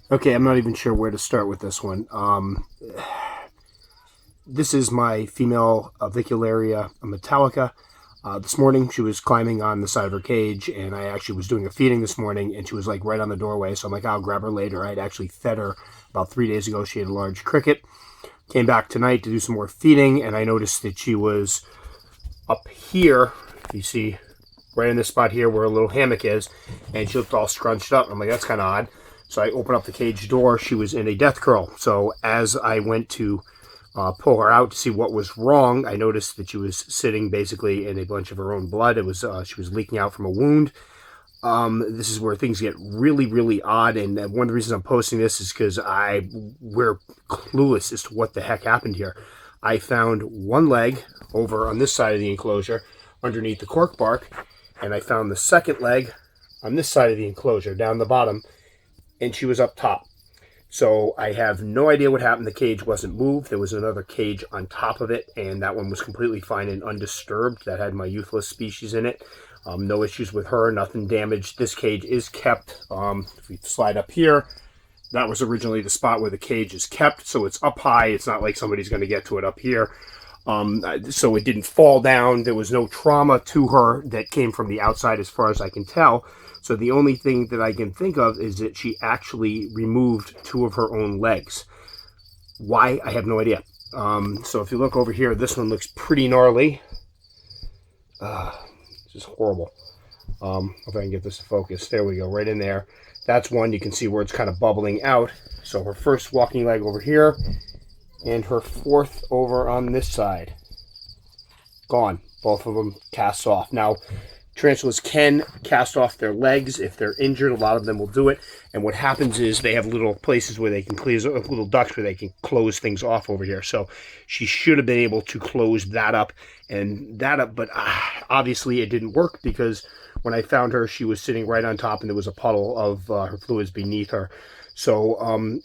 Okay, I'm not even sure where to start with this one. This is my female Avicularia Metallica. This morning she was climbing on the side of her cage, and I actually was doing a feeding this morning, and she was like right on the doorway. So I'm like, I'll grab her later. I'd actually fed her about 3 days ago. She had a large cricket. Came back tonight to do some more feeding, and I noticed that she was up here. You see, right in this spot here where a little hammock is, and she looked all scrunched up. I'm like, that's kind of odd. So I opened up the cage door. She was in a death curl. So as I went to pull her out to see what was wrong, I noticed that she was sitting basically in a bunch of her own blood. It was she was leaking out from a wound. This is where things get really, really odd, and one of the reasons I'm posting this is because we're clueless as to what the heck happened here. I found one leg over on this side of the enclosure underneath the cork bark, and I found the second leg on this side of the enclosure down the bottom, and she was up top. So I have no idea what happened. The cage wasn't moved. There was another cage on top of it, and that one was completely fine and undisturbed. That had my euthless species in it. No issues with her, nothing damaged. This cage is kept. If we slide up here, that was originally the spot where the cage is kept, so it's up high. It's not like somebody's going to get to it up here. So it didn't fall down. There was no trauma to her that came from the outside as far as I can tell. So the only thing that I can think of is that she actually removed two of her own legs. Why? I have no idea. So if you look over here, this one looks pretty gnarly. This is horrible. If I can get this to focus. There we go, right in there. That's one. You can see where it's kind of bubbling out. So her first walking leg over here, and her fourth over on this side. Gone. Both of them cast off. Now, tarantulas can cast off their legs if they're injured. A lot of them will do it. And what happens is they have little places where they can close, little ducts where they can close things off over here. So she should have been able to close that up and that up. But obviously it didn't work, because when I found her, she was sitting right on top and there was a puddle of her fluids beneath her. So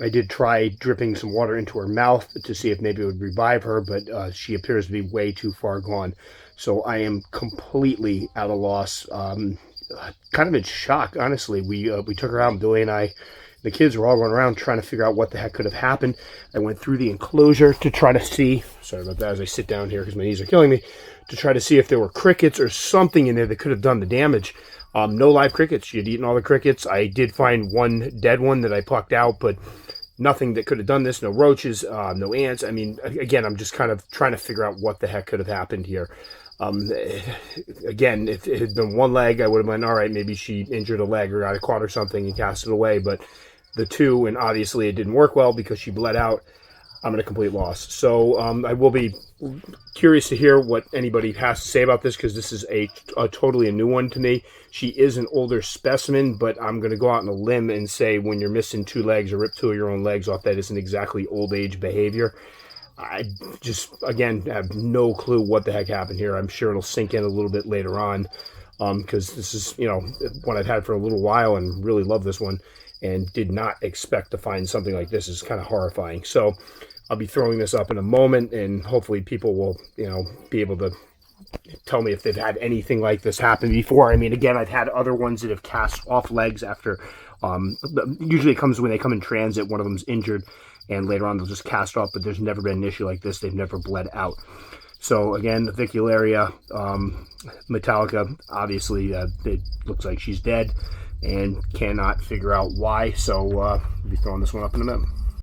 I did try dripping some water into her mouth to see if maybe it would revive her, but she appears to be way too far gone. So I am completely at a loss. Kind of in shock, honestly. We took her out, Billy and I. The kids were all running around trying to figure out what the heck could have happened. I went through the enclosure to try to see, sorry about that as I sit down here because my knees are killing me, to try to see if there were crickets or something in there that could have done the damage. No live crickets. She had eaten all the crickets. I did find one dead one that I plucked out, but nothing that could have done this. No roaches, no ants. I mean, again, I'm just kind of trying to figure out what the heck could have happened here. Again, if it had been one leg, I would have been, all right, maybe she injured a leg or got caught or something and cast it away. But the two, and obviously it didn't work well because she bled out, I'm at a complete loss. So I will be curious to hear what anybody has to say about this, because this is a totally a new one to me. She is an older specimen, but I'm going to go out on a limb and say when you're missing two legs or rip two of your own legs off, that isn't exactly old age behavior. I just, again, have no clue what the heck happened here. I'm sure it'll sink in a little bit later on, because this is, you know, one I've had for a little while and really love this one, and did not expect to find something like this. Is kind of horrifying. So I'll be throwing this up in a moment, and hopefully people will, you know, be able to tell me if they've had anything like this happen before. I mean, again, I've had other ones that have cast off legs after, usually it comes when they come in transit, one of them's injured, and later on they'll just cast off, but there's never been an issue like this. They've never bled out. So again, the Avicularia Metallica, obviously it looks like she's dead and cannot figure out why. So I'll be throwing this one up in a minute.